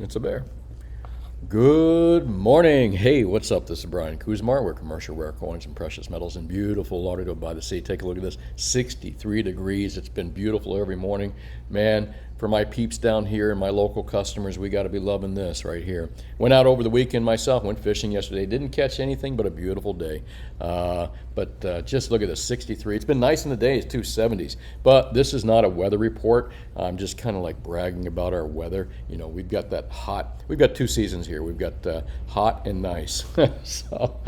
It's a bear. Good morning. Hey, what's up? This is Brian Kuzmar. We're commercial rare coins and precious metals in beautiful Lauderdale by the Sea. Take a look at this. 63 degrees. It's been beautiful every morning. Man, for my peeps down here and my local customers, we got to be loving this right here. Went out over the weekend myself. Went fishing yesterday. Didn't catch anything but a beautiful day. But just look at this, 63. It's been nice in the days, 270s. But this is not a weather report. I'm just kind of like bragging about our weather. You know, we've got that hot. We've got two seasons here. We've got hot and nice. So,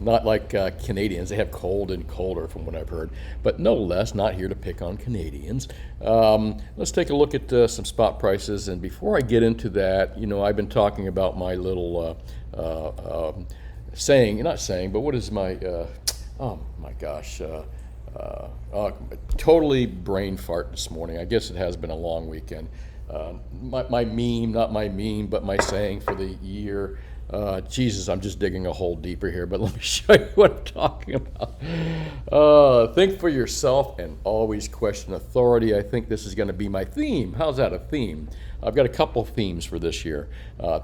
not like Canadians. They have cold and colder, from what I've heard. But no less, not here to pick on Canadians. Let's take a look at some spot prices. And before I get into that, you know, I've been talking about my little saying, not saying, but what is my, oh my gosh, totally brain fart this morning. I guess it has been a long weekend. My meme, not my meme, but my saying for the year. Jesus, I'm just digging a hole deeper here, but let me show you what I'm talking about. Think for yourself and always question authority. I think this is going to be my theme. How's that, a theme? I've got a couple of themes for this year.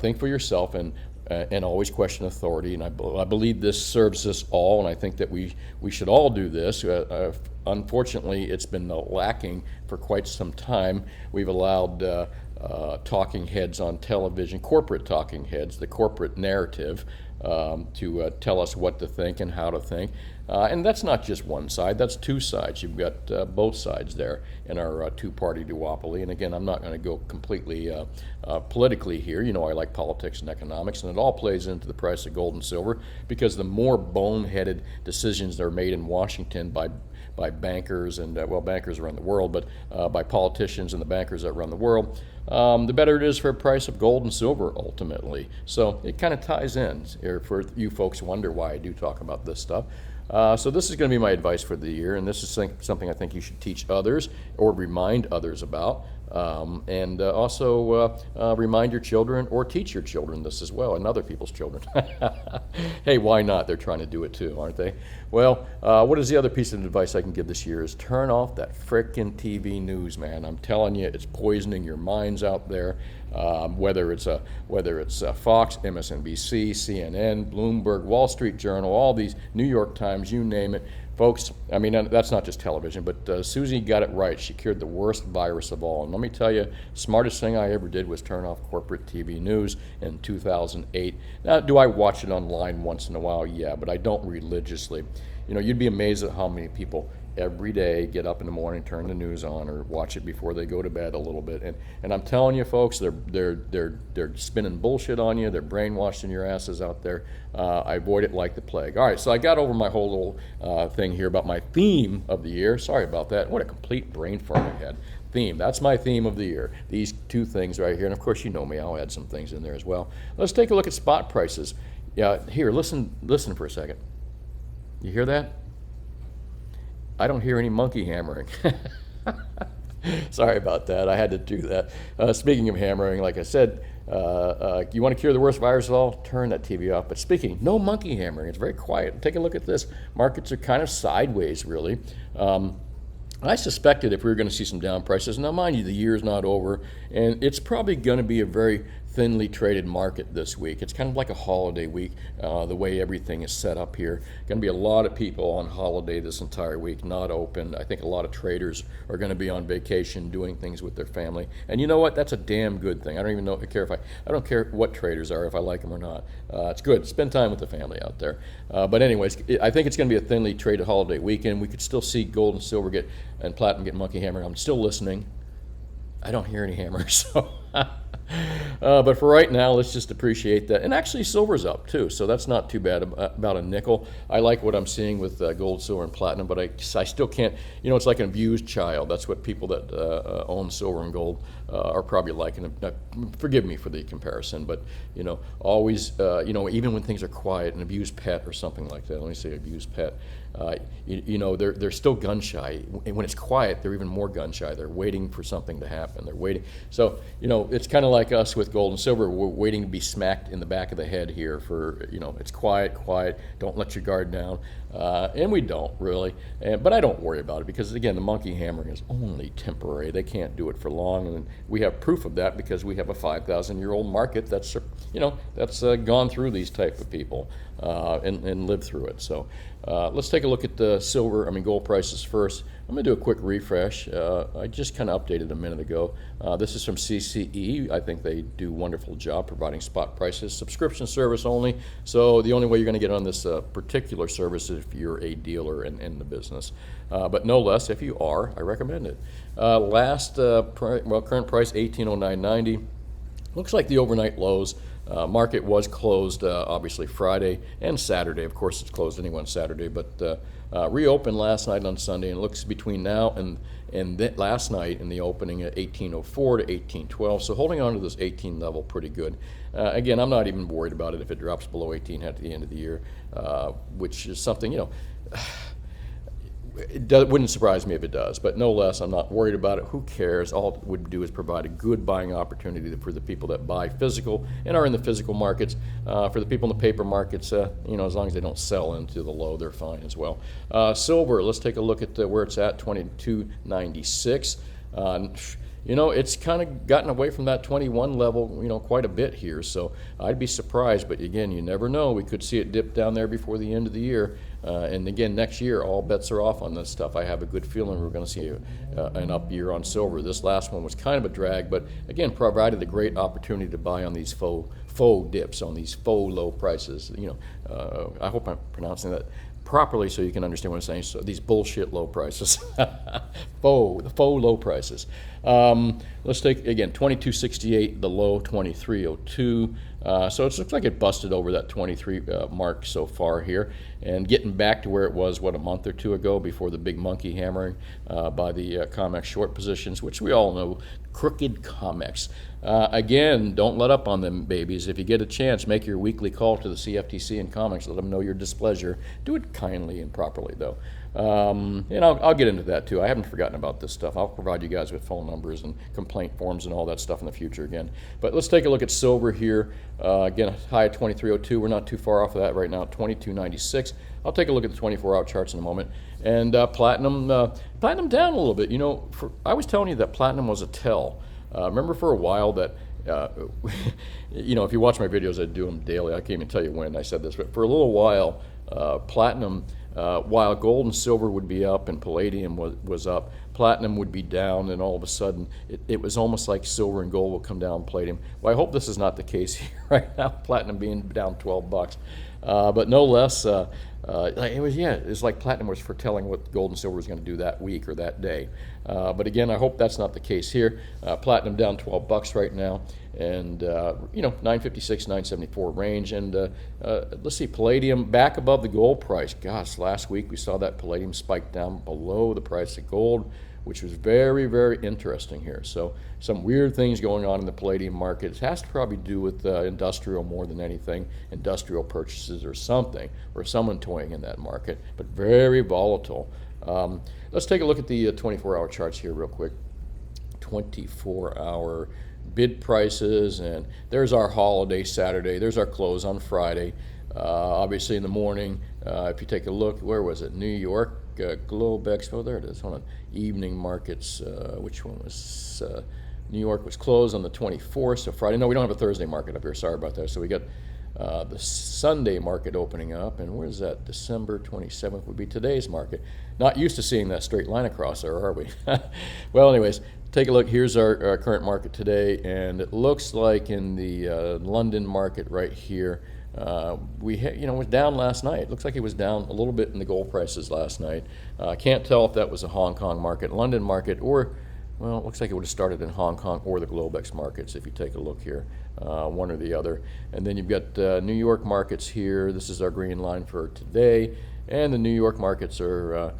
Think for yourself and always question authority. And I believe this serves us all, and I think that we should all do this. Unfortunately, it's been lacking for quite some time. We've allowed talking heads on television, corporate talking heads, the corporate narrative, to tell us what to think and how to think. And that's not just one side, that's two sides. You've got both sides there in our two-party duopoly. And again, I'm not going to go completely politically here. You know, I like politics and economics, and it all plays into the price of gold and silver, because the more boneheaded decisions that are made in Washington by bankers and, well, bankers around the world, but by politicians and the bankers that run the world, the better it is for the price of gold and silver ultimately. So it kind of ties in here for you folks who wonder why I do talk about this stuff. So this is going to be my advice for the year, and this is something I think you should teach others or remind others about. And also remind your children or teach your children this as well, and other people's children. Hey, why not? They're trying to do it too, aren't they? Well, what is the other piece of advice I can give this year is turn off that frickin' TV news, man. I'm telling you, it's poisoning your minds out there. Whether it's Fox, MSNBC, CNN, Bloomberg, Wall Street Journal, all these, New York Times, you name it. Folks, I mean, that's not just television, but Susie got it right. She cured the worst virus of all. And let me tell you, smartest thing I ever did was turn off corporate TV news in 2008. Now, do I watch it online once in a while? Yeah, but I don't religiously. You know, you'd be amazed at how many people every day get up in the morning, turn the news on, or watch it before they go to bed a little bit. And I'm telling you, folks, they're spinning bullshit on you. They're brainwashing your asses out there. I avoid it like the plague. All right, so I got over my whole little thing here about my theme of the year. Sorry about that. What a complete brain fart I had. Theme. That's my theme of the year. These two things right here. And of course, you know me. I'll add some things in there as well. Let's take a look at spot prices. Yeah, here, listen for a second. You hear that? I don't hear any monkey hammering. Sorry about that. I had to do that. Speaking of hammering, like I said, you want to cure the worst virus of all? Turn that TV off. But speaking, no monkey hammering. It's very quiet. Take a look at this. Markets are kind of sideways, really. I suspected if we were going to see some down prices. Now, mind you, the year's not over, and it's probably going to be a very thinly traded market this week. It's kind of like a holiday week, the way everything is set up here. Going to be a lot of people on holiday this entire week, not open. I think a lot of traders are going to be on vacation doing things with their family. And you know what? That's a damn good thing. I don't even I don't care what traders are, if I like them or not. It's good. Spend time with the family out there. But anyways, I think it's going to be a thinly traded holiday weekend. We could still see gold and silver and platinum get monkey hammered. I'm still listening. I don't hear any hammers, so but for right now, let's just appreciate that. And actually, silver's up too, so that's not too bad, about a nickel. I like what I'm seeing with gold, silver, and platinum, but I still can't, you know, it's like an abused child. That's what people that own silver and gold are probably liking. Forgive me for the comparison, but, you know, always, you know, even when things are quiet, an abused pet or something like that, let me say abused pet, you know, they're still gun shy. And when it's quiet, they're even more gun shy. They're waiting for something to happen. They're waiting. So, you know, it's kind of like us with gold and silver. We're waiting to be smacked in the back of the head here for, it's quiet, don't let your guard down. And we don't really, but I don't worry about it because, again, the monkey hammering is only temporary. They can't do it for long, and we have proof of that because we have a 5,000-year-old market that's, that's gone through these type of people and lived through it. So let's take a look at the gold prices first. I'm going to do a quick refresh. I just kind of updated a minute ago. This is from CCE. I think they do a wonderful job providing spot prices. Subscription service only, so the only way you're going to get on this particular service is if you're a dealer and in the business. But no less, if you are, I recommend it. Current price, $1809.90. Looks like the overnight lows. Market was closed, obviously, Friday and Saturday. Of course, it's closed anyway on Saturday, but reopened last night on Sunday, and it looks between now and last night in the opening at 1804 to 1812. So holding on to this 18 level pretty good. Again, I'm not even worried about it if it drops below 18 at the end of the year, which is something, it wouldn't surprise me if it does, but no less, I'm not worried about it. Who cares? All it would do is provide a good buying opportunity for the people that buy physical and are in the physical markets. For the people in the paper markets, as long as they don't sell into the low, they're fine as well. Silver, let's take a look at where it's at, $22.96. It's kind of gotten away from that 21 level, quite a bit here. So I'd be surprised, but again, you never know. We could see it dip down there before the end of the year. And again, next year, all bets are off on this stuff. I have a good feeling we're going to see an up year on silver. This last one was kind of a drag, but again, provided a great opportunity to buy on these faux dips, on these faux low prices. I hope I'm pronouncing that properly so you can understand what I'm saying. So these bullshit low prices, the faux low prices. Let's take, again, 2268, the low 2302. So it looks like it busted over that 23 mark so far here, and getting back to where it was, a month or two ago before the big monkey hammering by the COMEX short positions, which we all know, crooked COMEX. Again, don't let up on them babies. If you get a chance, make your weekly call to the CFTC and COMEX. Let them know your displeasure. Do it kindly and properly, though. And I'll get into that too. I haven't forgotten about this stuff. I'll provide you guys with phone numbers and complaint forms and all that stuff in the future again. But let's take a look at silver here. Again, high at 2302. We're not too far off of that right now, 2296. I'll take a look at the 24-hour charts in a moment. And platinum down a little bit. I was telling you that platinum was a tell. Remember for a while that, if you watch my videos, I do them daily. I can't even tell you when I said this, but for a little while, platinum, while gold and silver would be up and palladium was up, platinum would be down, and all of a sudden it was almost like silver and gold will come down palladium. Well, I hope this is not the case here right now, platinum being down $12. But no less, it's like platinum was foretelling what gold and silver was going to do that week or that day. But again, I hope that's not the case here. Platinum down $12 right now, and 956, 974 range. And let's see, palladium back above the gold price. Gosh, last week we saw that palladium spike down below the price of gold, which was very, very interesting here. So some weird things going on in the palladium market. It has to probably do with industrial more than anything, industrial purchases or something, or someone toying in that market, but very volatile. Let's take a look at the 24-hour charts here real quick. 24-hour bid prices, and there's our holiday Saturday. There's our close on Friday. Obviously in the morning, if you take a look, where was it? New York, Globex, oh there it is, hold on. Evening markets, which one was, New York was closed on the 24th, so Friday, no, we don't have a Thursday market up here, sorry about that. So we got the Sunday market opening up, and where's that? December 27th would be today's market. Not used to seeing that straight line across there, are we? Well, anyways, take a look. Here's our current market today, and it looks like in the London market right here, was down last night. It looks like it was down a little bit in the gold prices last night. I can't tell if that was a Hong Kong market, London market, or, well, it looks like it would have started in Hong Kong or the Globex markets if you take a look here, one or the other. And then you've got New York markets here. This is our green line for today. And the New York markets are,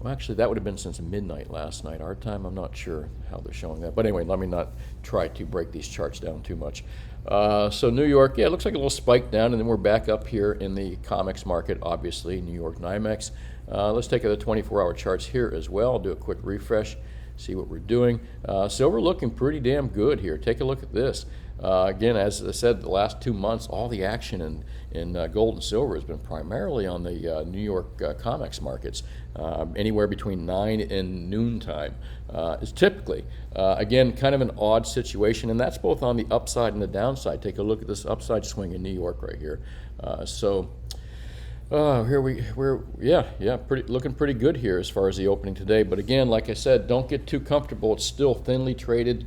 well, actually, that would have been since midnight last night. Our time, I'm not sure how they're showing that. But anyway, let me not try to break these charts down too much. So New York, yeah, it looks like a little spike down, and then we're back up here in the COMEX market, obviously, New York NYMEX. Let's take the 24-hour charts here as well. I'll do a quick refresh. see what we're doing. Silver looking pretty damn good here. Take a look at this. Again, as I said, the last 2 months, all the action in gold and silver has been primarily on the New York COMEX markets. Anywhere between 9 and noon time is typically, again, kind of an odd situation, and that's both on the upside and the downside. Take a look at this upside swing in New York right here. Looking pretty good here as far as the opening today. But again, like I said, don't get too comfortable. It's still thinly traded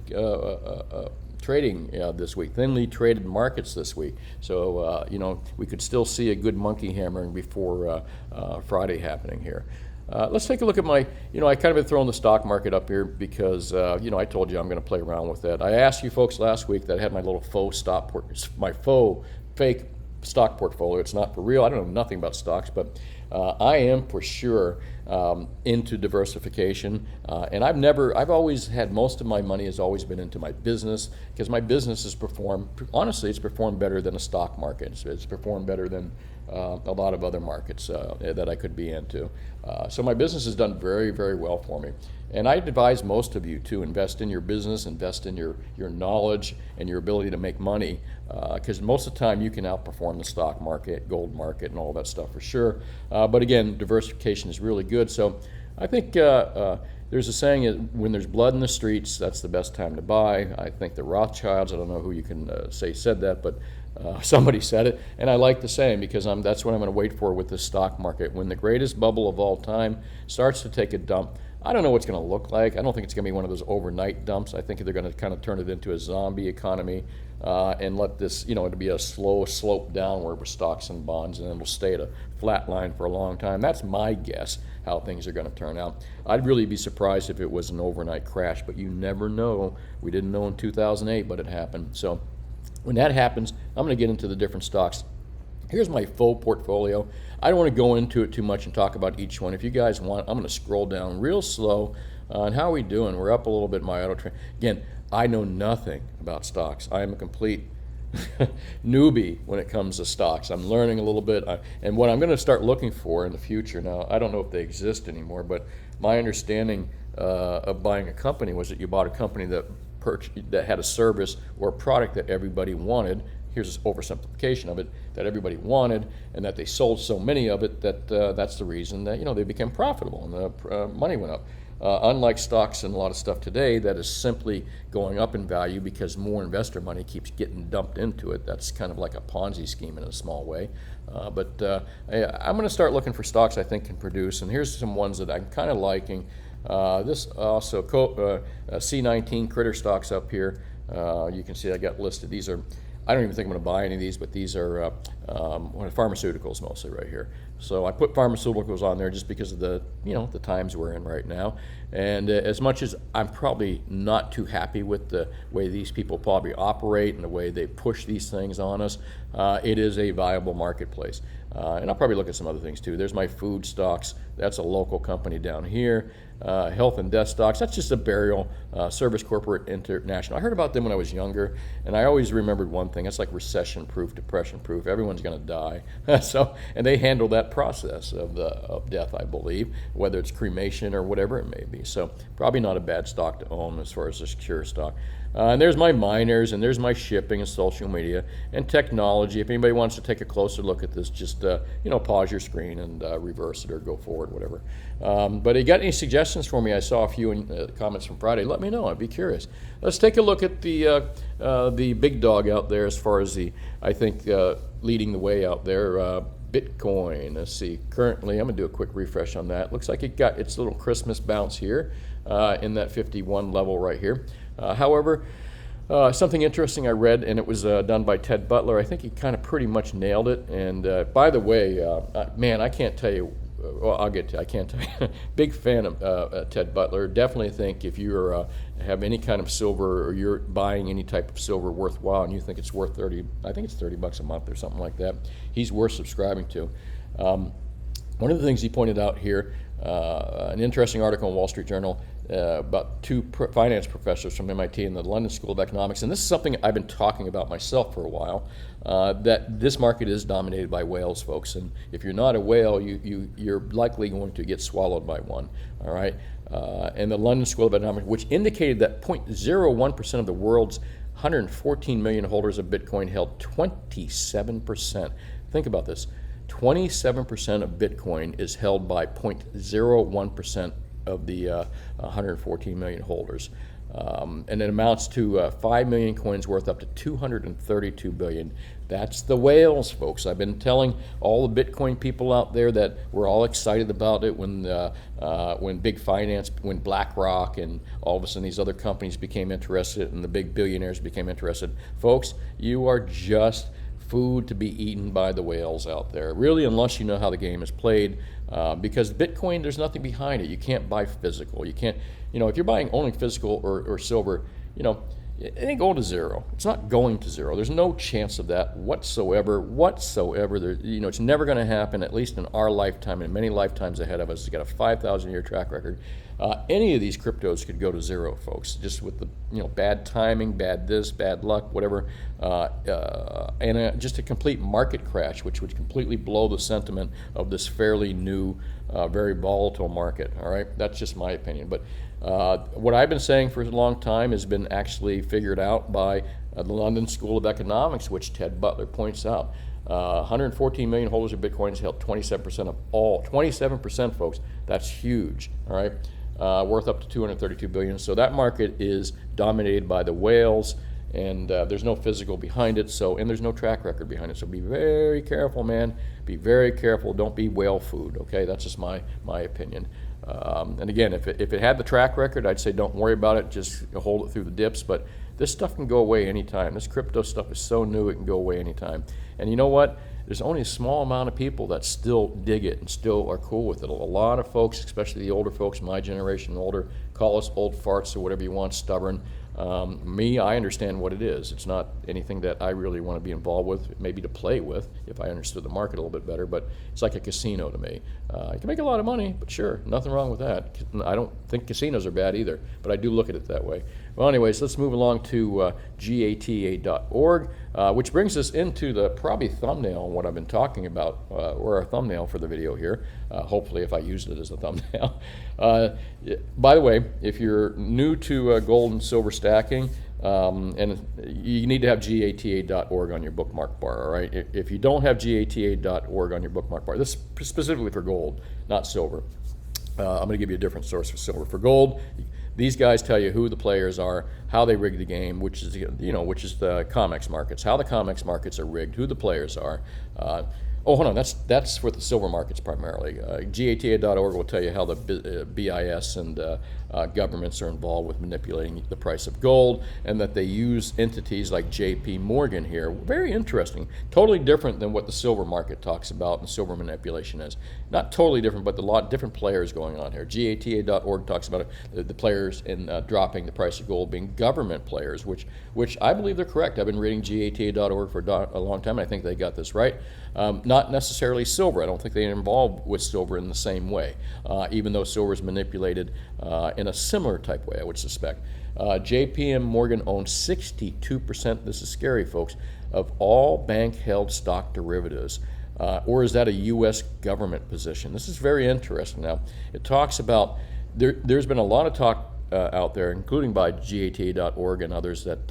trading this week, thinly traded markets this week. So, we could still see a good monkey hammering before Friday happening here. Let's take a look at my, I kind of been throwing the stock market up here because, I told you I'm going to play around with that. I asked you folks last week that I had my little fake stock portfolio. It's not for real. I don't know nothing about stocks, but I am for sure into diversification. And I've always had, most of my money has always been into my business, because my business has performed, honestly, it's performed better than a stock market. It's performed better than a lot of other markets that I could be into. So my business has done very, very well for me. And I advise most of you to invest in your business, invest in your knowledge and your ability to make money, because most of the time you can outperform the stock market, gold market, and all that stuff for sure. But again, diversification is really good. So I think there's a saying, when there's blood in the streets, that's the best time to buy. I think the Rothschilds, I don't know who you can say said that, but somebody said it, and I like the saying, because that's what I'm going to wait for with the stock market. When the greatest bubble of all time starts to take a dump, I don't know what's going to look like. I don't think it's going to be one of those overnight dumps. I think they're going to kind of turn it into a zombie economy and let this, it'll be a slow slope downward with stocks and bonds, and then we'll stay at a flat line for a long time. That's my guess how things are going to turn out. I'd really be surprised if it was an overnight crash, but you never know. We didn't know in 2008, but it happened. So when that happens, I'm going to get into the different stocks. Here's my full portfolio. I don't want to go into it too much and talk about each one. If you guys want, I'm going to scroll down real slow. And how are we doing? We're up a little bit in my auto trend. Again, I know nothing about stocks. I am a complete newbie when it comes to stocks. I'm learning a little bit. And what I'm going to start looking for in the future, now, I don't know if they exist anymore, but my understanding of buying a company was that you bought a company that had a service or a product that everybody wanted. Here's an oversimplification of it, that everybody wanted, and that they sold so many of it that that's the reason that they became profitable and the money went up. Unlike stocks and a lot of stuff today that is simply going up in value because more investor money keeps getting dumped into it. That's kind of like a Ponzi scheme in a small way. But I'm going to start looking for stocks I think can produce, and here's some ones that I'm kind of liking. This also C19 critter stocks up here. You can see I got listed. These are, I don't even think I'm going to buy any of these, but these are pharmaceuticals mostly right here. So I put pharmaceuticals on there just because of the the times we're in right now. And as much as I'm probably not too happy with the way these people probably operate and the way they push these things on us, it is a viable marketplace. And I'll probably look at some other things too. There's my food stocks. That's a local company down here. Health and death stocks, that's just a burial service corporate international. I heard about them when I was younger, and I always remembered one thing. It's like recession proof, depression proof. Everyone's going to die. And they handle that process of death, I believe, whether it's cremation or whatever it may be. So probably not a bad stock to own as far as a secure stock. And there's my miners, and there's my shipping and social media and technology. If anybody wants to take a closer look at this, just pause your screen and reverse it or go forward, whatever. But you got any suggestions for me? I saw a few in the comments from Friday. Let me know. I'd be curious. Let's take a look at the big dog out there as far as leading the way out there. Bitcoin. Let's see. Currently, I'm going to do a quick refresh on that. Looks like it got its little Christmas bounce here in that 51 level right here. However, something interesting I read, and it was done by Ted Butler. I think he kind of pretty much nailed it. And by the way, man, I can't tell you. Well, I can't tell you. Big fan of Ted Butler. Definitely think if you have any kind of silver or you're buying any type of silver worthwhile and you think it's worth I think it's $30 a month or something like that, he's worth subscribing to. One of the things he pointed out here, an interesting article in Wall Street Journal, about two finance professors from MIT and the London School of Economics, and this is something I've been talking about myself for a while, that this market is dominated by whales, folks. And if you're not a whale, you're likely going to get swallowed by one, all right? And the London School of Economics, which indicated that 0.01% of the world's 114 million holders of Bitcoin held 27%. Think about this. 27% of Bitcoin is held by 0.01% of the 114 million holders. And it amounts to 5 million coins worth up to 232 billion. That's the whales, folks. I've been telling all the Bitcoin people out there that we're all excited about it when big finance, when BlackRock and all of a sudden these other companies became interested and the big billionaires became interested. Folks, you are just food to be eaten by the whales out there, really, unless you know how the game is played, because Bitcoin, there's nothing behind it. You can't buy physical. You can't, if you're buying only physical or silver, it ain't going to zero. It's not going to zero. There's no chance of that whatsoever. There, it's never going to happen, at least in our lifetime and many lifetimes ahead of us. It's got a 5,000-year track record. Any of these cryptos could go to zero, folks, just with the bad timing, bad this, bad luck, whatever, and just a complete market crash, which would completely blow the sentiment of this fairly new, very volatile market. All right, that's just my opinion. But what I've been saying for a long time has been actually figured out by the London School of Economics, which Ted Butler points out. 114 million holders of Bitcoin held 27% of all. 27%, folks. That's huge. All right. Worth up to 232 billion. So that market is dominated by the whales, and there's no physical behind it. And there's no track record behind it. So be very careful, man. Be very careful. Don't be whale food. Okay, that's just my opinion. And again, if it had the track record, I'd say don't worry about it. Just hold it through the dips. But this stuff can go away anytime. This crypto stuff is so new, it can go away anytime. And you know what? There's only a small amount of people that still dig it and still are cool with it. A lot of folks, especially the older folks, my generation and older, call us old farts or whatever you want, stubborn. Me, I understand what it is. It's not anything that I really want to be involved with, maybe to play with if I understood the market a little bit better, but it's like a casino to me. You can make a lot of money, but sure, nothing wrong with that. I don't think casinos are bad either, but I do look at it that way. Well, anyways, let's move along to GATA.org, which brings us into the probably thumbnail on what I've been talking about, or our thumbnail for the video here, hopefully if I used it as a thumbnail. By the way, if you're new to gold and silver stacking, and you need to have GATA.org on your bookmark bar, all right? If you don't have GATA.org on your bookmark bar, this is specifically for gold, not silver. I'm going to give you a different source for silver. For gold, these guys tell you who the players are, how they rig the game, which is the COMEX markets, how the COMEX markets are rigged, who the players are. Hold on, that's for the silver markets primarily. GATA.org will tell you how the BIS and governments are involved with manipulating the price of gold, and that they use entities like JP Morgan here. Very interesting. Totally different than what the silver market talks about and silver manipulation is. Not totally different, but a lot of different players going on here. GATA.org talks about it, the players in dropping the price of gold being government players, which I believe they're correct. I've been reading GATA.org for a long time, and I think they got this right. Not necessarily silver. I don't think they're involved with silver in the same way, even though silver is manipulated in a similar type way, I would suspect. JP Morgan owns 62%, this is scary, folks, of all bank-held stock derivatives. Or is that a U.S. government position? This is very interesting. Now, it talks about, there's been a lot of talk out there, including by GATA.org and others, that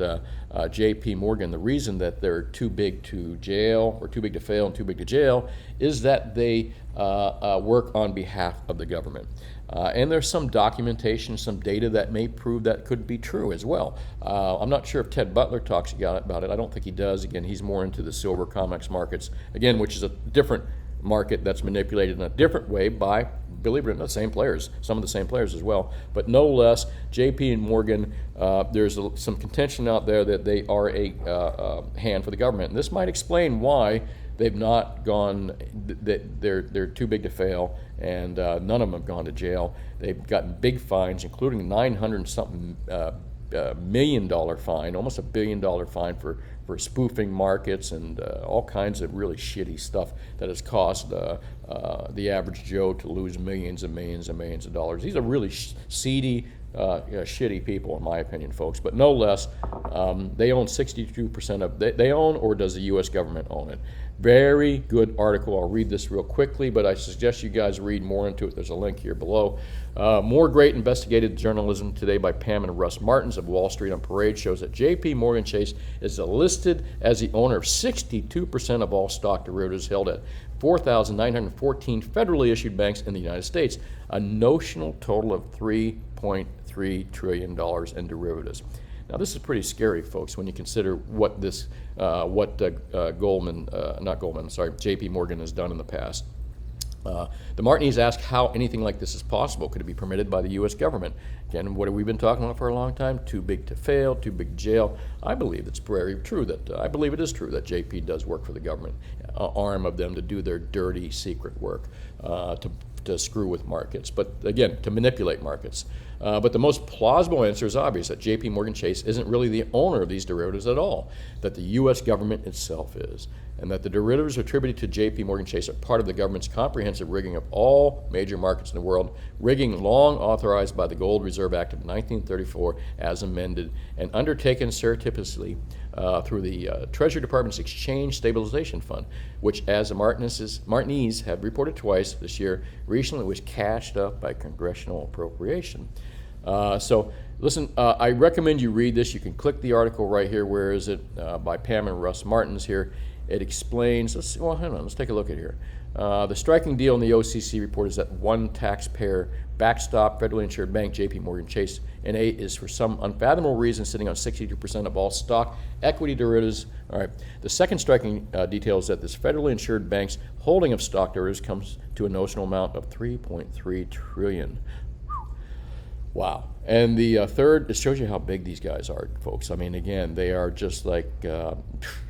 JP Morgan, the reason that they're too big to jail, or too big to fail and too big to jail, is that they work on behalf of the government. And there's some documentation, some data that may prove that could be true as well. I'm not sure if Ted Butler talks about it. I don't think he does. Again, he's more into the silver COMEX markets, again, which is a different market that's manipulated in a different way by, believe it or not, the same players, some of the same players as well. But no less, JP and Morgan, there's some contention out there that they are a hand for the government. And this might explain why they've not gone, they're too big to fail, and none of them have gone to jail. They've gotten big fines, including $900-something million fine, almost $1 billion fine for spoofing markets and all kinds of really shitty stuff that has caused the average Joe to lose millions and millions and millions of dollars. These are really seedy, shitty people, in my opinion, folks. But no less, they own 62% of, they own, or does the U.S. government own it? Very good article. I'll read this real quickly, but I suggest you guys read more into it. There's a link here below. More great investigative journalism today by Pam and Russ Martins of Wall Street on Parade shows that J.P. Morgan Chase is listed as the owner of 62% of all stock derivatives held at 4,914 federally issued banks in the United States, a notional total of $3.3 trillion in derivatives. Now, this is pretty scary, folks, when you consider what this, J.P. Morgan has done in the past. The Martinez asked how anything like this is possible. Could it be permitted by the U.S. government? Again, what have we been talking about for a long time? Too big to fail, too big to jail. I believe it's very true that, I believe it is true that JP does work for the government arm of them to do their dirty secret work, to screw with markets, but again, to manipulate markets. But the most plausible answer is obvious, that J.P. Morgan Chase isn't really the owner of these derivatives at all, that the U.S. government itself is, and that the derivatives attributed to J.P. Morgan Chase are part of the government's comprehensive rigging of all major markets in the world, rigging long authorized by the Gold Reserve Act of 1934 as amended, and undertaken surreptitiously through the Treasury Department's Exchange Stabilization Fund, which, as the Martinez have reported twice this year, recently was cashed up by congressional appropriation. So listen, I recommend you read this. You can click the article right here. Where is it? By Pam and Russ Martins here. It explains, hang on, let's take a look at here. The striking deal in the OCC report is that one taxpayer backstop federally insured bank, J.P. Morgan Chase N.A., is for some unfathomable reason sitting on 62% of all stock equity derivatives. All right. The second striking detail is that this federally insured bank's holding of stock derivatives comes to a notional amount of $3.3 trillion. Wow. And the third, it shows you how big these guys are, folks. I mean, again, they are just like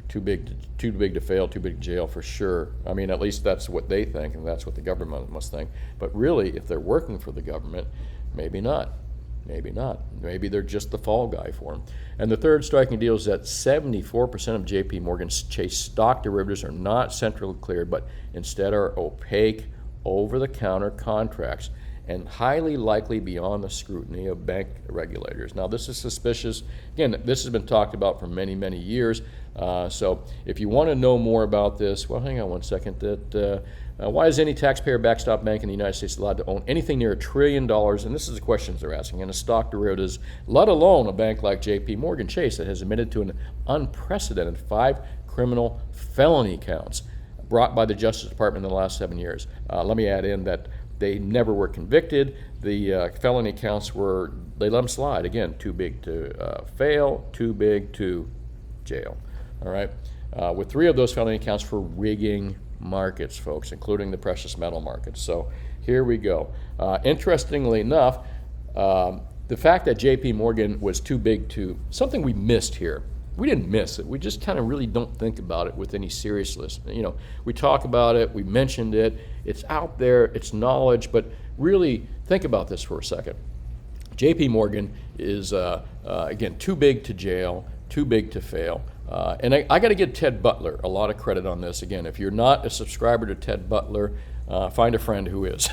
too big to fail, too big to jail for sure. I mean, at least that's what they think, and that's what the government must think. But really, if they're working for the government, maybe not. Maybe not. Maybe they're just the fall guy for them. And the third striking deal is that 74% of J.P. Morgan Chase stock derivatives are not centrally cleared, but instead are opaque, over-the-counter contracts, and highly likely beyond the scrutiny of bank regulators. Now, this is suspicious. Again, this has been talked about for many, many years. So if you want to know more about this, well, hang on one second. Why is any taxpayer backstop bank in the United States allowed to own anything near $1 trillion, and this is the questions they're asking, in a stock derivatives, let alone a bank like J.P. Morgan Chase that has admitted to an unprecedented 5 criminal felony counts brought by the Justice Department in the last 7 years? Let me add in that they never were convicted. The felony counts were, they let them slide. Again, too big to fail, too big to jail. All right, with 3 of those felony counts for rigging markets, folks, including the precious metal markets. So here we go. Interestingly enough, the fact that J.P. Morgan was too big to, something we missed here. We didn't miss it. We just kind of really don't think about it with any seriousness. You know, we talk about it, we mentioned it, it's out there, it's knowledge, but really think about this for a second. J.P. Morgan is, again, too big to jail, too big to fail. And I got to give Ted Butler a lot of credit on this. Again, if you're not a subscriber to Ted Butler, find a friend who is.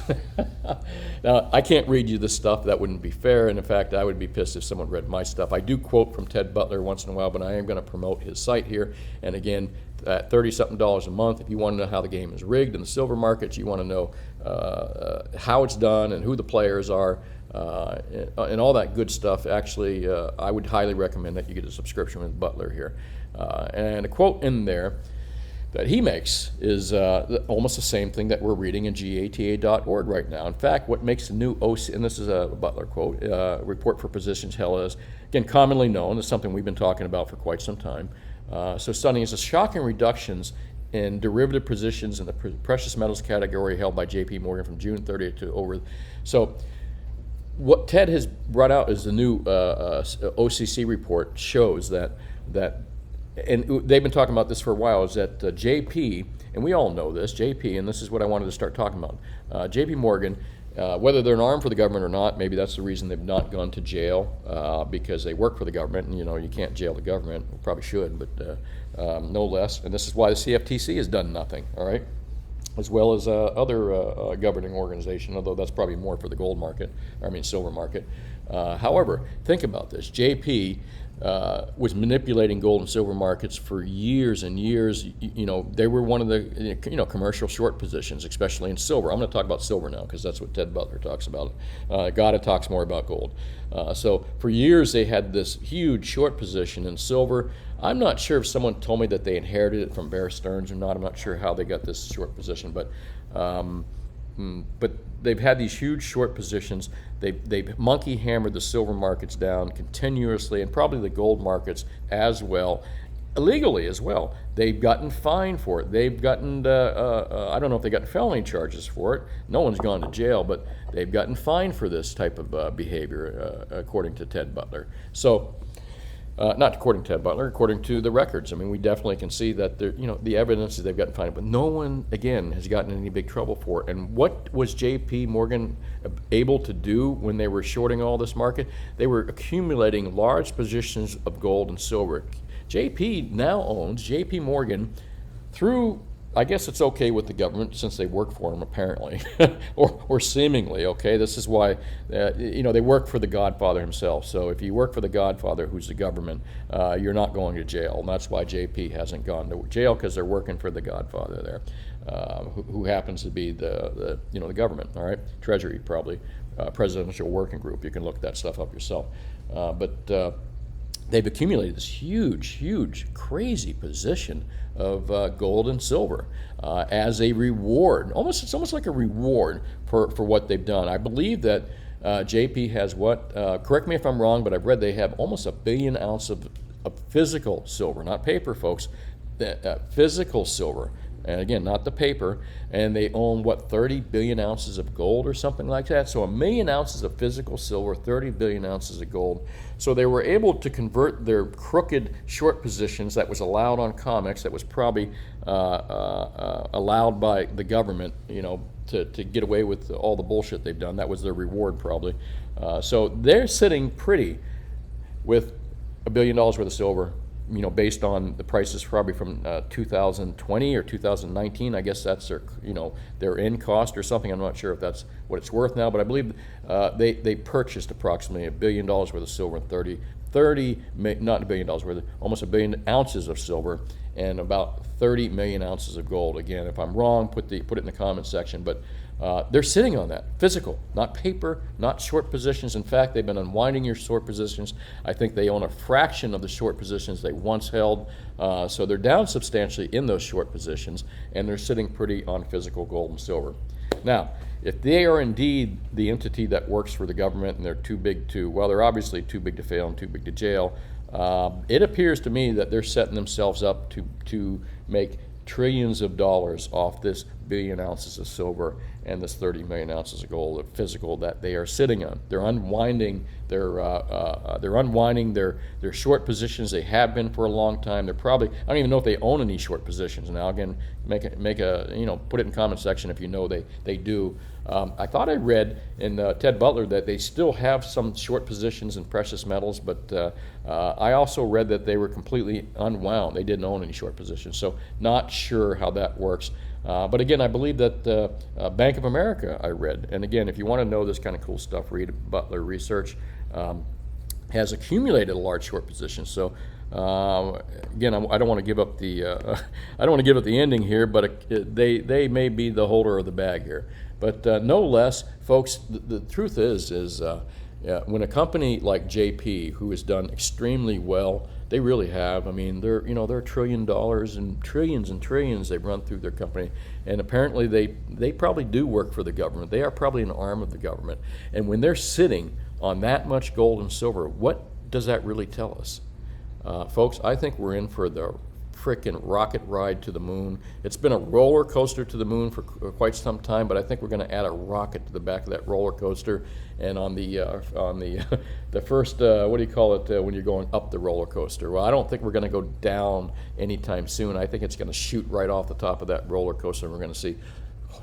Now, I can't read you this stuff. That wouldn't be fair. And in fact, I would be pissed if someone read my stuff. I do quote from Ted Butler once in a while, but I am going to promote his site here. And again, at $30-something a month, if you want to know how the game is rigged in the silver markets, you want to know how it's done and who the players are, and all that good stuff. Actually, I would highly recommend that you get a subscription with Butler here. And a quote in there that he makes is almost the same thing that we're reading in GATA.org right now. In fact, what makes the new OC, and this is a Butler quote, report for positions held as, again, commonly known, is something we've been talking about for quite some time. So stunning is the shocking reductions in derivative positions in the precious metals category held by J.P. Morgan from June 30th to over. So what Ted has brought out is the new OCC report shows that and they've been talking about this for a while, is that JP, and we all know this, JP, and this is what I wanted to start talking about, JP Morgan, whether they're an arm for the government or not, maybe that's the reason they've not gone to jail, because they work for the government, and you know, you can't jail the government, we probably should, but no less, and this is why the CFTC has done nothing, all right, as well as other governing organization, although that's probably more for the gold market, silver market. However, think about this. JP was manipulating gold and silver markets for years and years. They were one of the commercial short positions, especially in silver. I'm going to talk about silver now because that's what Ted Butler talks about. GATA talks more about gold. So for years they had this huge short position in silver. I'm not sure if someone told me that they inherited it from Bear Stearns or not. I'm not sure how they got this short position, but they've had these huge short positions. They've monkey hammered the silver markets down continuously, and probably the gold markets as well, illegally as well. They've gotten fined for it. They've gotten, I don't know if they got felony charges for it. No one's gone to jail, but they've gotten fined for this type of behavior, according to Ted Butler. So, not according to Ted Butler, according to the records. I mean, we definitely can see that the evidence is they've gotten fined, but no one, again, has gotten in any big trouble for it. And what was J.P. Morgan able to do when they were shorting all this market? They were accumulating large positions of gold and silver. J.P. now owns, J.P. Morgan, through, I guess it's okay with the government since they work for them apparently, or seemingly okay. This is why, they work for the Godfather himself. So if you work for the Godfather, who's the government, you're not going to jail. And that's why JP hasn't gone to jail, because they're working for the Godfather there, who happens to be the government. All right, Treasury probably, Presidential Working Group. You can look that stuff up yourself. But they've accumulated this huge, crazy position of gold and silver as a reward. It's almost like a reward for what they've done. I believe that JP has correct me if I'm wrong, but I've read they have almost 1 billion ounces of physical silver, not paper, folks, physical silver. And again, not the paper, and they own 30 billion ounces of gold or something like that. So 1 million ounces of physical silver, 30 billion ounces of gold. So they were able to convert their crooked short positions that was allowed on COMEX, that was probably allowed by the government, to get away with all the bullshit they've done. That was their reward probably. So they're sitting pretty with $1 billion worth of silver, based on the prices probably from 2020 or 2019. I guess that's their end cost or something. I'm not sure if that's what it's worth now, but I believe they purchased approximately $1 billion worth of silver and not $1 billion worth, almost 1 billion ounces of silver and about 30 million ounces of gold. Again, if I'm wrong, put it in the comments section, but they're sitting on that, physical, not paper, not short positions. In fact, they've been unwinding your short positions. I think they own a fraction of the short positions they once held. So they're down substantially in those short positions, and they're sitting pretty on physical gold and silver. Now, if they are indeed the entity that works for the government and they're they're obviously too big to fail and too big to jail, it appears to me that they're setting themselves up to make trillions of dollars off this 1 billion ounces of silver and this 30 million ounces of gold of physical that they are sitting on. They're unwinding their short positions. They have been for a long time. They're probably, I don't even know if they own any short positions now. Again, put it in the comment section if you know they do. I thought I read in Ted Butler that they still have some short positions in precious metals, but I also read that they were completely unwound. They didn't own any short positions, so not sure how that works. But again, I believe that Bank of America, I read, and again, if you want to know this kind of cool stuff, read Butler research, has accumulated a large short position. So again, I don't want to give up the ending here, but they may be the holder of the bag here. But no less, folks, the truth is when a company like JP, who has done extremely well, they really have. I mean, they're $1 trillion and trillions they've run through their company, and apparently they probably do work for the government. They are probably an arm of the government. And when they're sitting on that much gold and silver, what does that really tell us? Folks, I think we're in for the frickin' rocket ride to the moon. It's been a roller coaster to the moon for quite some time, but I think we're going to add a rocket to the back of that roller coaster. And on the the first what do you call it when you're going up the roller coaster? Well, I don't think we're going to go down anytime soon. I think it's going to shoot right off the top of that roller coaster, and we're going to see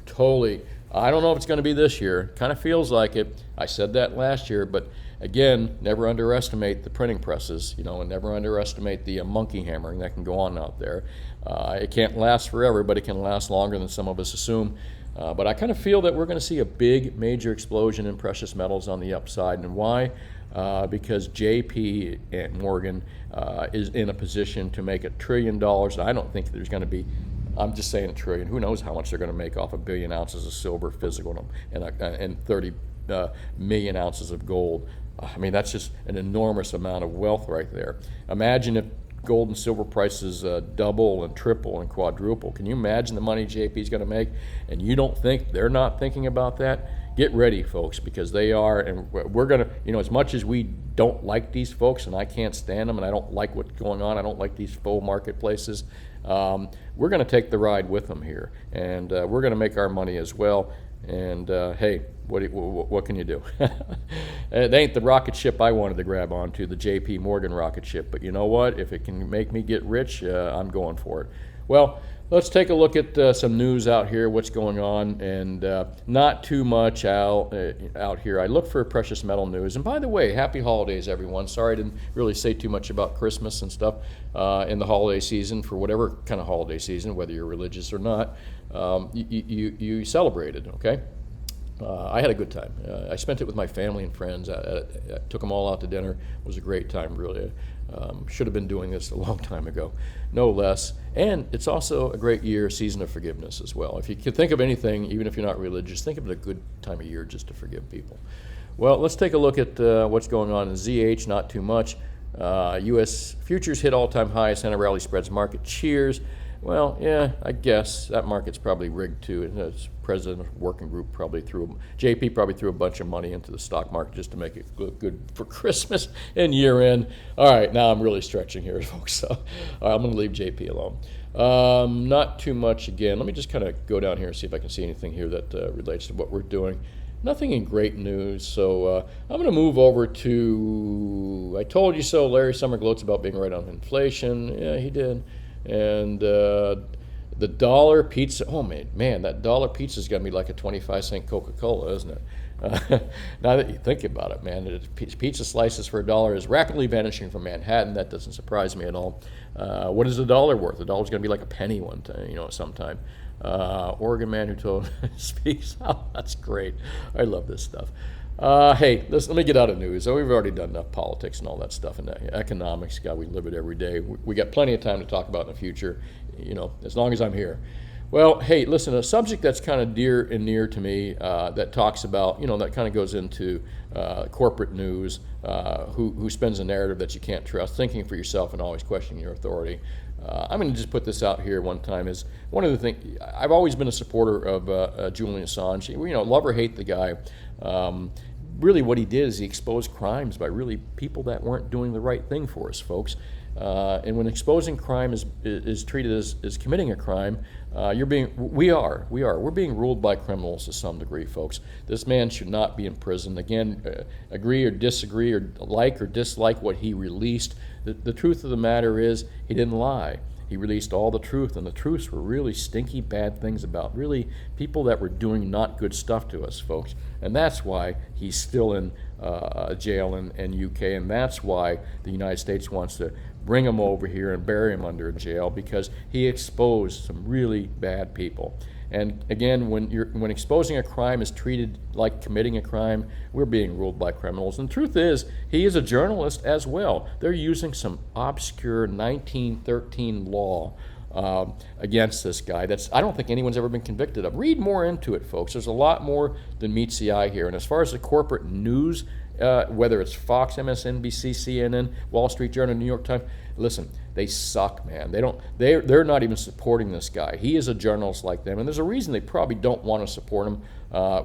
totally. I don't know if it's going to be this year. Kind of feels like it. I said that last year, but again, never underestimate the printing presses, and never underestimate the monkey hammering that can go on out there. It can't last forever, but it can last longer than some of us assume. But I kind of feel that we're going to see a big, major explosion in precious metals on the upside. And why? Because JP Morgan is in a position to make $1 trillion. I don't think there's going to be, I'm just saying $1 trillion. Who knows how much they're going to make off 1 billion ounces of silver physical and 30 million ounces of gold. I mean, that's just an enormous amount of wealth right there. Imagine if gold and silver prices double and triple and quadruple. Can you imagine the money JP is going to make? And you don't think they're not thinking about that? Get ready, folks, because they are, and we're going to, as much as we don't like these folks, and I can't stand them, and I don't like what's going on, I don't like these faux marketplaces, we're going to take the ride with them here, and we're going to make our money as well. And hey, what can you do? It ain't the rocket ship I wanted to grab onto, the JP Morgan rocket ship, but you know what? If it can make me get rich, I'm going for it. Well, let's take a look at some news out here, what's going on, and not too much out here. I look for precious metal news. And by the way, happy holidays, everyone. Sorry I didn't really say too much about Christmas and stuff in the holiday season, for whatever kind of holiday season, whether you're religious or not. You celebrated, okay? I had a good time. I spent it with my family and friends. I took them all out to dinner. It was a great time, really. Should have been doing this a long time ago, no less. And it's also a great season of forgiveness as well. If you can think of anything, even if you're not religious, think of it a good time of year just to forgive people. Well, let's take a look at what's going on in ZH, not too much. U.S. futures hit all-time high, Santa Rally spreads market cheers. Well, yeah, I guess that market's probably rigged too. And the president working group JP probably threw a bunch of money into the stock market just to make it look good for Christmas and year end. All right, now I'm really stretching here, folks. So, all right, I'm going to leave JP alone. Not too much again. Let me just kind of go down here and see if I can see anything here that relates to what we're doing. Nothing in great news, so I'm going to move over to, I told you so, Larry Summer gloats about being right on inflation. Yeah, he did. And the dollar pizza, oh man, that dollar pizza is going to be like a 25-cent Coca-Cola, isn't it? Now that you think about it, man, pizza slices for $1 is rapidly vanishing from Manhattan. That doesn't surprise me at all. What is the dollar worth? The dollar's going to be like a penny one time, sometime. Oregon man who told speaks. Oh, that's great. I love this stuff. Hey, let me get out of news. We've already done enough politics and all that stuff, and economics. God, we live it every day. We got plenty of time to talk about in the future, as long as I'm here. Well, hey, listen, a subject that's kind of dear and near to me that talks about, that kind of goes into corporate news, who spins a narrative that you can't trust, thinking for yourself and always questioning your authority. I'm going to just put this out here one time. Is one of the things, I've always been a supporter of Julian Assange. Love or hate the guy. Really what he did is he exposed crimes by really people that weren't doing the right thing for us, folks. And when exposing crime is treated as committing a crime, we're being ruled by criminals to some degree, folks. This man should not be in prison. Again, agree or disagree or like or dislike what he released. The truth of the matter is he didn't lie. He released all the truth, and the truths were really stinky, bad things about really people that were doing not good stuff to us, folks. And that's why he's still in jail in UK, and that's why the United States wants to bring him over here and bury him under a jail, because he exposed some really bad people. And again, when exposing a crime is treated like committing a crime, we're being ruled by criminals. And the truth is, he is a journalist as well. They're using some obscure 1913 law against this guy I don't think anyone's ever been convicted of. Read more into it, folks. There's a lot more than meets the eye here. And as far as the corporate news, whether it's Fox, MSNBC, CNN, Wall Street Journal, New York Times, listen, they suck, man. They're not even supporting this guy. He is a journalist like them, and there's a reason they probably don't want to support him,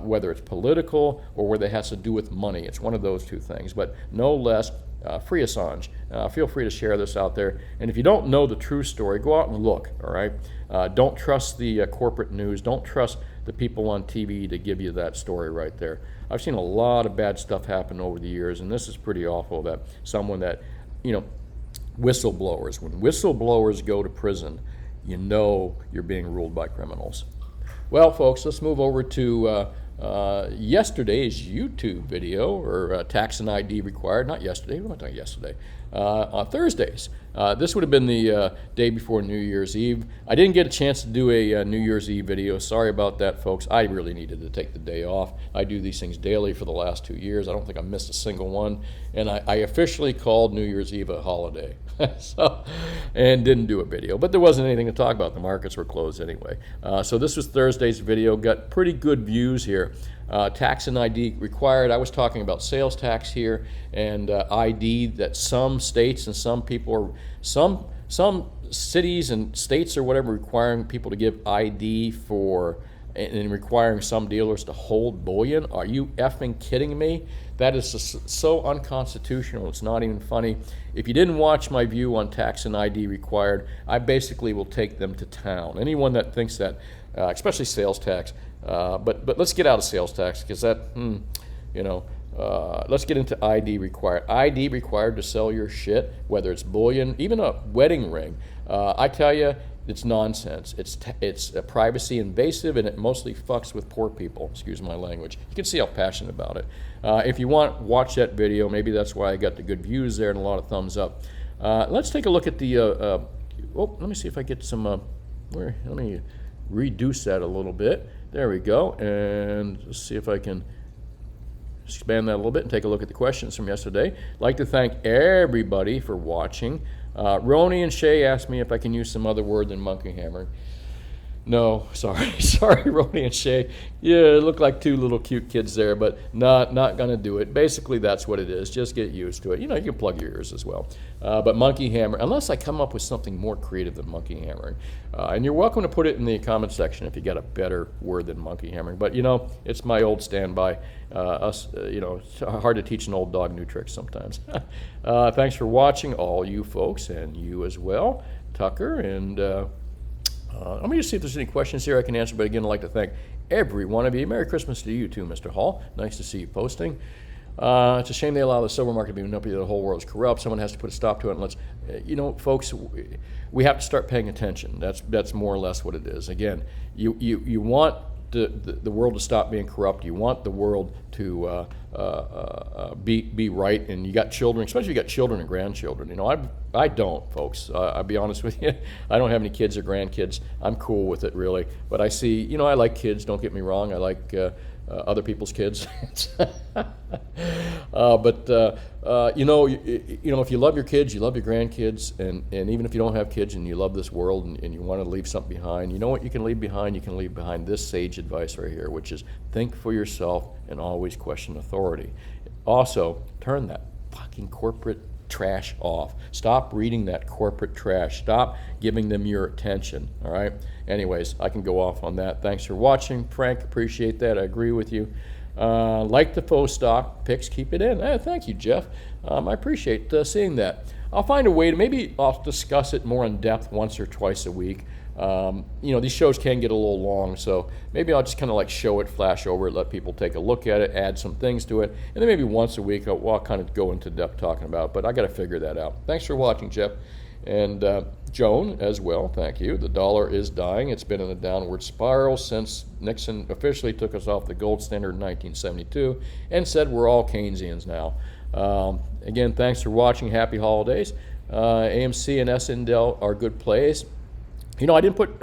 whether it's political or whether it has to do with money. It's one of those two things. But no less, free Assange. Feel free to share this out there. And if you don't know the true story, go out and look, all right? Don't trust the corporate news. Don't trust the people on TV to give you that story right there. I've seen a lot of bad stuff happen over the years, and this is pretty awful that someone that, whistleblowers, when whistleblowers go to prison, you're being ruled by criminals. Well, folks, let's move over to yesterday's YouTube video, or tax and ID required, not yesterday, what am I talking yesterday? On Thursdays. This would have been the day before New Year's Eve. I didn't get a chance to do a New Year's Eve video. Sorry about that, folks. I really needed to take the day off. I do these things daily for the last 2 years. I don't think I missed a single one. And I officially called New Year's Eve a holiday. And didn't do a video. But there wasn't anything to talk about. The markets were closed anyway. So this was Thursday's video. Got pretty good views here. Tax and ID required. I was talking about sales tax here and ID that some states and some people are, some cities and states or whatever requiring people to give ID for and requiring some dealers to hold bullion. Are you effing kidding me? That is just so unconstitutional. It's not even funny. If you didn't watch my view on tax and ID required, I basically will take them to town. Anyone that thinks that, especially sales tax, but let's get out of sales tax because that, let's get into ID required. ID required to sell your shit, whether it's bullion, even a wedding ring. I tell you, it's nonsense. It's privacy invasive, and it mostly fucks with poor people. Excuse my language. You can see how passionate about it. If you want, watch that video. Maybe that's why I got the good views there and a lot of thumbs up. Let's take a look at the. Let me see if I get some. Let me reduce that a little bit. There we go, and let's see if I can expand that a little bit and take a look at the questions from yesterday. I'd like to thank everybody for watching. Roni and Shay asked me if I can use some other word than monkey hammering. No, sorry, Roni and Shay. Yeah, it looked like two little cute kids there, but not gonna do it. Basically, that's what it is. Just get used to it. You can plug your ears as well. But monkey hammer, unless I come up with something more creative than monkey hammering. And you're welcome to put it in the comment section if you got a better word than monkey hammering. But it's my old standby. It's hard to teach an old dog new tricks sometimes. Thanks for watching, all you folks, and you as well, Tucker, and let me just see if there's any questions here I can answer. But again, I'd like to thank every one of you. Merry Christmas to you too, Mr. Hall. Nice to see you posting. It's a shame they allow the silver market to be manipulated. The whole world is corrupt. Someone has to put a stop to it. And let's, folks, we have to start paying attention. That's more or less what it is. Again, you want the world to stop being corrupt. You want the world to be right. And you got children, especially if you got children and grandchildren. I don't, folks. I'll be honest with you. I don't have any kids or grandkids. I'm cool with it, really. But I see, I like kids. Don't get me wrong. I like other people's kids. If you love your kids, you love your grandkids, and even if you don't have kids and you love this world and you want to leave something behind, you know what you can leave behind? You can leave behind this sage advice right here, which is think for yourself and always question authority. Also, turn that fucking corporate trash off. Stop reading that corporate trash. Stop giving them your attention, all right? Anyways, I can go off on that. Thanks for watching, Frank. Appreciate that. I agree with you. Like the faux stock picks, keep it in. Thank you, Jeff. I appreciate seeing that. I'll find a way to, maybe I'll discuss it more in depth once or twice a week. These shows can get a little long, so maybe I'll just kind of like show it, flash over it, let people take a look at it, add some things to it, and then maybe once a week I'll kind of go into depth talking about it, but I got to figure that out. Thanks for watching, Jeff. And Joan as well, thank you. The dollar is dying. It's been in a downward spiral since Nixon officially took us off the gold standard in 1972 and said we're all Keynesians now. Again, thanks for watching. Happy holidays. AMC and SNDL are good plays. I didn't put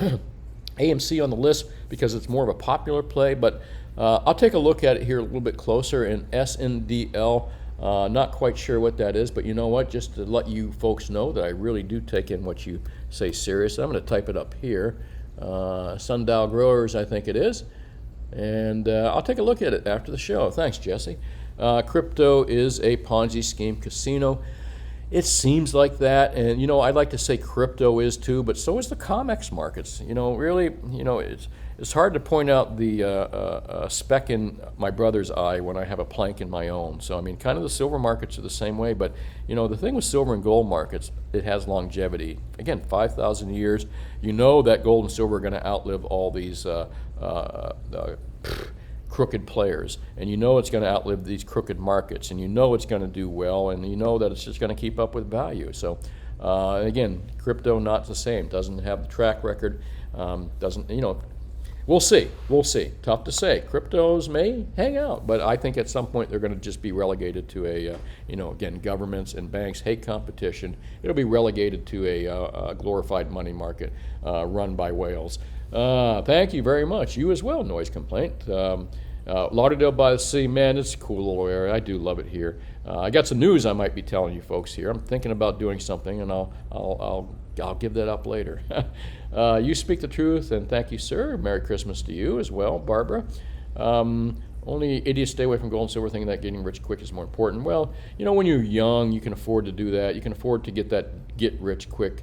AMC on the list because it's more of a popular play, but I'll take a look at it here a little bit closer. In SNDL, not quite sure what that is, but you know what? Just to let you folks know that I really do take in what you say serious. I'm going to type it up here. Sundial Growers, I think it is. And I'll take a look at it after the show. Thanks, Jesse. Crypto is a Ponzi scheme casino. It seems like that, and I'd like to say crypto is too, but so is the COMEX markets. Really, it's hard to point out the speck in my brother's eye when I have a plank in my own. So kind of the silver markets are the same way, but the thing with silver and gold markets, it has longevity. Again, 5,000 years. That gold and silver are going to outlive all these crooked players, and it's going to outlive these crooked markets, and it's going to do well, and that it's just going to keep up with value. So again, crypto not the same, doesn't have the track record, doesn't we'll see. We'll see. Tough to say. Cryptos may hang out, but I think at some point they're going to just be relegated to a, again, governments and banks hate competition. It'll be relegated to a glorified money market run by whales. Thank you very much. You as well, Noise Complaint. Lauderdale by the Sea, man, it's a cool little area. I do love it here. I got some news I might be telling you folks here. I'm thinking about doing something, and I'll give that up later. You speak the truth, and thank you, sir. Merry Christmas to you as well, Barbara. Only idiots stay away from gold and silver, thinking that getting rich quick is more important. Well, when you're young, you can afford to do that. You can afford to get that get rich quick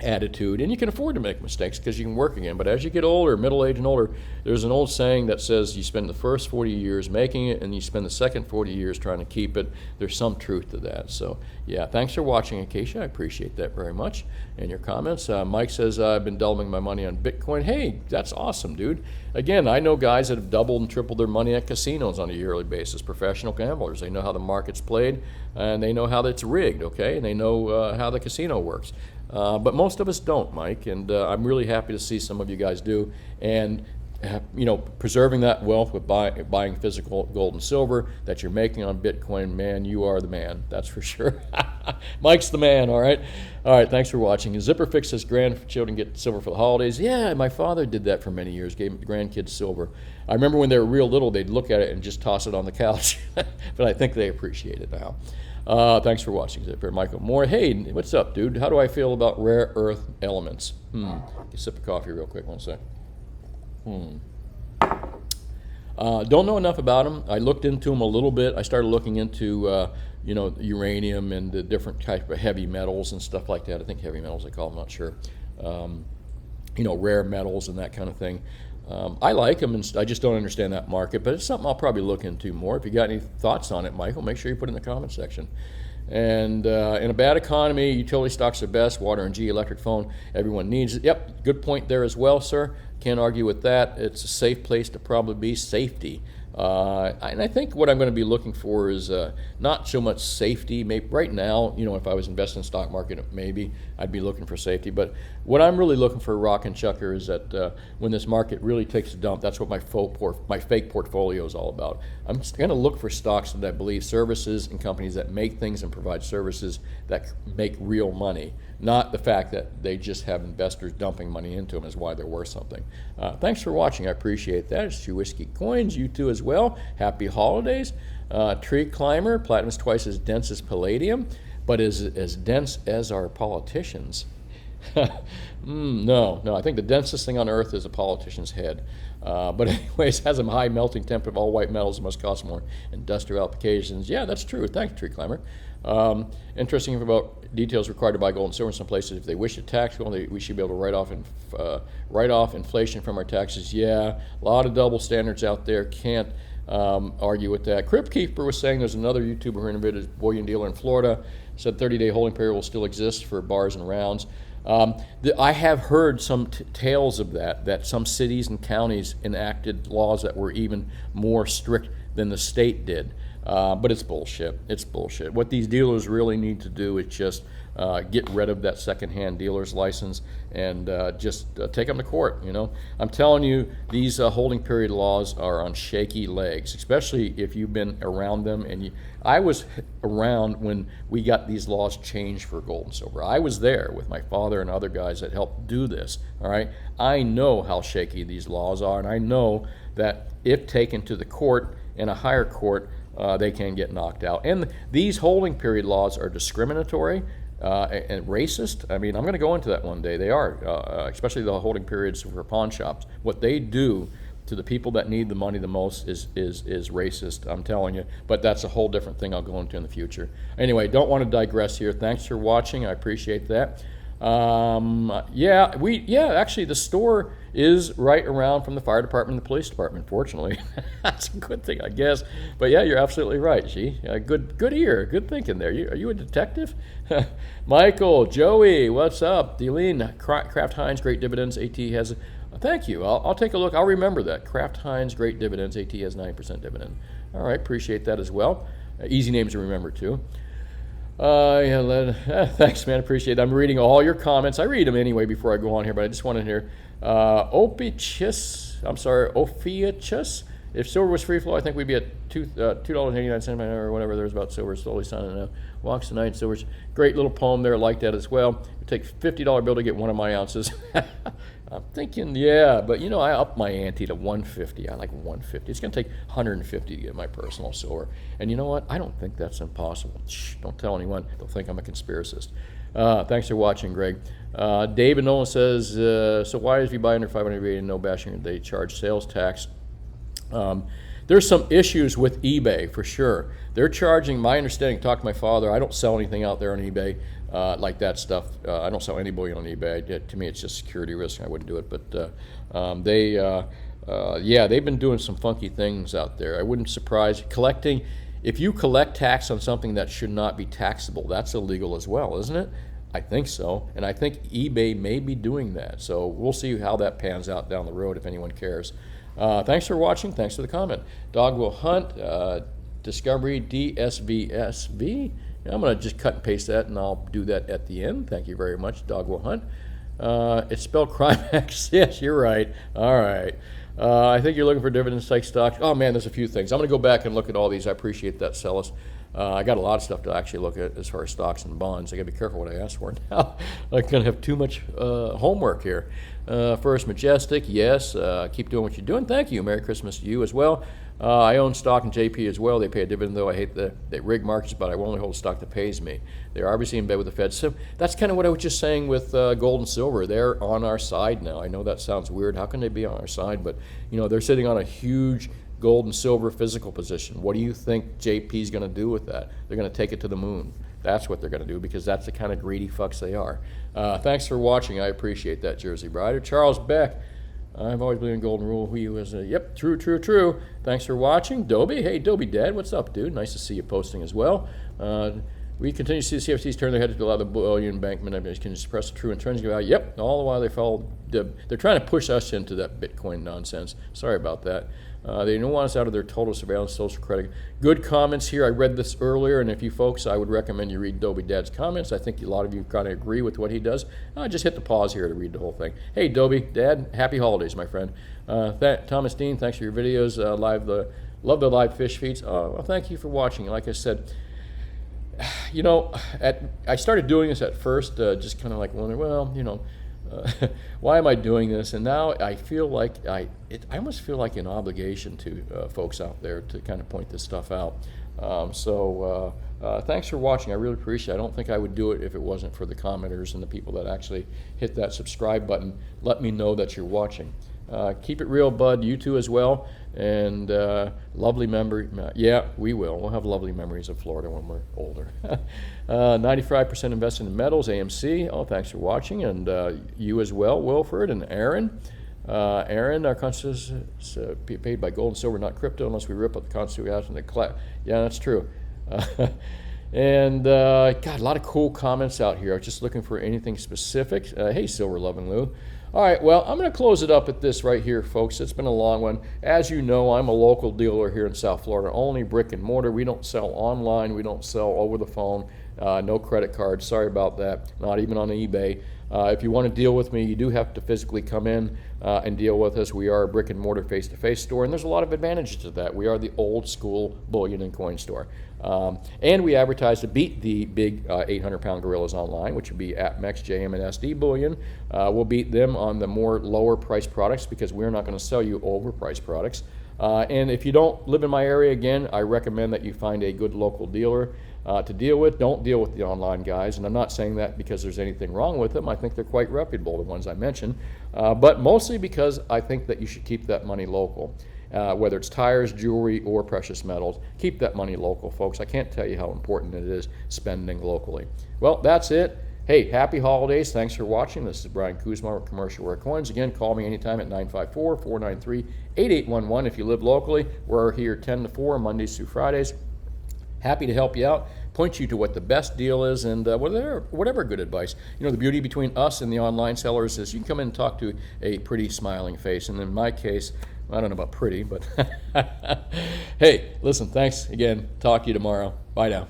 attitude, and you can afford to make mistakes because you can work again. But as you get older, middle age and older, there's an old saying that says you spend the first 40 years making it and you spend the second 40 years trying to keep it. There's some truth to that. So yeah, thanks for watching, Acacia. I appreciate that very much and your comments. Mike says, I've been doubling my money on Bitcoin. Hey, that's awesome, dude. Again, I know guys that have doubled and tripled their money at casinos on a yearly basis, professional gamblers. They know how the market's played and they know how it's rigged, okay? And they know how the casino works. But most of us don't, Mike, and I'm really happy to see some of you guys do. And preserving that wealth with buying physical gold and silver that you're making on Bitcoin, man, you are the man. That's for sure. Mike's the man. All right. Thanks for watching. Zipper Fix says grandchildren get silver for the holidays. Yeah, my father did that for many years. Gave grandkids silver. I remember when they were real little, they'd look at it and just toss it on the couch. But I think they appreciate it now. Thanks for watching, Zipper. Michael Moore. Hey, what's up, dude? How do I feel about rare earth elements? Get a sip of coffee real quick. 1 sec. Don't know enough about them. I looked into them a little bit. I started looking into, uranium and the different type of heavy metals and stuff like that. I think heavy metals they call them, I'm not sure. Rare metals and that kind of thing. I like them, and I just don't understand that market, but it's something I'll probably look into more. If you got any thoughts on it, Michael, make sure you put it in the comment section. And in a bad economy, utility stocks are best, water and G, electric phone, everyone needs it. Yep, good point there as well, sir. Can't argue with that. It's a safe place to probably be, safety. And I think what I'm going to be looking for is not so much safety. Maybe right now, if I was investing in the stock market, maybe I'd be looking for safety. But what I'm really looking for, Rock and Chucker, is that when this market really takes a dump, that's what my fake portfolio is all about. I'm just going to look for stocks that I believe services and companies that make things and provide services that make real money. Not the fact that they just have investors dumping money into them is why they're worth something. Thanks for watching. I appreciate that. It's 2 Whiskey Coins. You too as well. Happy holidays. Tree Climber. Platinum is twice as dense as palladium, but is as dense as our politicians. No. I think the densest thing on Earth is a politician's head. But anyways, has a high melting temperature of all white metals. It must cost more industrial applications. Yeah, that's true. Thanks, Tree Climber. Interesting about details required to buy gold and silver in some places. If they wish to tax gold, we should be able to write off inflation from our taxes. Yeah, a lot of double standards out there. Can't argue with that. Crypt Keeper was saying there's another YouTuber who interviewed a bullion dealer in Florida. Said 30-day holding period will still exist for bars and rounds. I have heard some tales of that some cities and counties enacted laws that were even more strict than the state did. But it's bullshit. It's bullshit. What these dealers really need to do is just get rid of that secondhand dealer's license and just take them to court. I'm telling you, these holding period laws are on shaky legs, especially if you've been around them. I was around when we got these laws changed for gold and silver. I was there with my father and other guys that helped do this. All right, I know how shaky these laws are, and I know that if taken to the court in a higher court, they can get knocked out. And these holding period laws are discriminatory and racist. I mean, I'm going to go into that one day. They are, especially the holding periods for pawn shops. What they do to the people that need the money the most is racist, I'm telling you. But that's a whole different thing I'll go into in the future. Anyway, don't want to digress here. Thanks for watching. I appreciate that. Actually the store is right around from the fire department and the police department, fortunately. That's a good thing, I guess. But yeah, you're absolutely right, good ear, good thinking there. Are you a detective? Michael, Joey, what's up? Deline, Kraft Heinz, great dividends, AT has thank you. I'll take a look. I'll remember that. Kraft Heinz, great dividends, AT has 9% dividend. All right, appreciate that as well. Easy names to remember too. Thanks, man. Appreciate it. I'm reading all your comments. I read them anyway before I go on here, but I just wanted to hear. Ophiachus. If silver was free flow, I think we'd be at $2.89 or whatever there is about silver. Slowly signing out. Walks the night. Silver's great little poem there. I like that as well. It takes $50 bill to get one of my ounces. I'm thinking, yeah, but I upped my ante to 150. I like 150. It's going to take 150 to get my personal silver. And you know what? I don't think that's impossible. Shh, don't tell anyone. They'll think I'm a conspiracist. Thanks for watching, Greg. David Nolan says, so why if you buy under 500 and no bashing, they charge sales tax? There's some issues with eBay for sure. They're charging, my understanding, talk to my father, I don't sell anything out there on eBay like that stuff. I don't sell any bullion on eBay. To me, it's just security risk. I wouldn't do it. But they've been doing some funky things out there. I wouldn't surprise collecting. If you collect tax on something that should not be taxable, that's illegal as well, isn't it? I think so, and I think eBay may be doing that. So we'll see how that pans out down the road if anyone cares. Thanks for watching. Thanks for the comment. Dog will hunt. Discovery DSVSV. I'm going to just cut and paste that, and I'll do that at the end. Thank you very much. Dog will hunt. It's spelled Crimex. Yes, you're right. All right. I think you're looking for dividend-like stocks. Oh, man, there's a few things. I'm going to go back and look at all these. I appreciate that, Celis. I got a lot of stuff to actually look at as far as stocks and bonds. I got to be careful what I ask for now. I'm going to have too much homework here. First Majestic, yes. Keep doing what you're doing. Thank you. Merry Christmas to you as well. I own stock in JP as well. They pay a dividend, though. I hate the rig markets, but I will only hold stock that pays me. They're obviously in bed with the Fed. So that's kind of what I was just saying with gold and silver. They're on our side now. I know that sounds weird. How can they be on our side? But, they're sitting on a huge gold and silver physical position. What do you think JP's going to do with that? They're going to take it to the moon. That's what they're going to do because that's the kind of greedy fucks they are. Thanks for watching. I appreciate that, Jersey Brider. Charles Beck. I've always believed in golden rule. He was yep, true. Thanks for watching. Dobie. Hey, Dobie Dad, what's up, dude? Nice to see you posting as well. We continue to see the CFTCs turn their heads to allow the bullion bank manipulation can suppress the true intrinsic value. Yep, all the while they follow. They're trying to push us into that Bitcoin nonsense. Sorry about that. They don't want us out of their total surveillance social credit. Good comments here. I read this earlier, and if you folks, I would recommend you read Dobie Dad's comments. I think a lot of you kind of agree with what he does. Just hit the pause here to read the whole thing. Hey, Dobie Dad, happy holidays, my friend. Thomas Dean, thanks for your videos. Love the live fish feeds. Well, thank you for watching. Like I said, I started doing this at first, just kind of like wondering, why am I doing this? And now I feel like I almost feel like an obligation to folks out there to kind of point this stuff out. Thanks for watching. I really appreciate it. I don't think I would do it if it wasn't for the commenters and the people that actually hit that subscribe button. Let me know that you're watching. Keep it real, bud. You too as well. And lovely memory. Yeah, we will. We'll have lovely memories of Florida when we're older. 95% invested in metals, AMC. Oh, thanks for watching. And you as well, Wilford and Aaron. Aaron, our constitution is paid by gold and silver, not crypto, unless we rip up the constitution. Yeah, that's true. And God, a lot of cool comments out here. I was just looking for anything specific. Hey, Silver Loving Lou. All right, well, I'm going to close it up at this right here, folks. It's been a long one. As you know, I'm a local dealer here in South Florida, only brick and mortar. We don't sell online. We don't sell over the phone. No credit cards. Sorry about that. Not even on eBay. If you want to deal with me, you do have to physically come in and deal with us. We are a brick and mortar face-to-face store, and there's a lot of advantages to that. We are the old school bullion and coin store. And we advertise to beat the big 800-pound gorillas online, which would be APMEX, JM, and SD bullion. We'll beat them on the more lower-priced products because we're not going to sell you overpriced products. And if you don't live in my area, again, I recommend that you find a good local dealer to deal with. Don't deal with the online guys, and I'm not saying that because there's anything wrong with them. I think they're quite reputable, the ones I mentioned, but mostly because I think that you should keep that money local. Whether it's tires, jewelry, or precious metals, keep that money local, folks. I can't tell you how important it is spending locally. Well, that's it. Hey, happy holidays. Thanks for watching. This is Brian Kuzma with Commercial Blvd Coins. Again, call me anytime at 954-493-8811 if you live locally. We're here 10 to 4, Mondays through Fridays. Happy to help you out, point you to what the best deal is, and whatever good advice. The beauty between us and the online sellers is you can come in and talk to a pretty smiling face. And in my case, I don't know about pretty, but hey, listen, thanks again. Talk to you tomorrow. Bye now.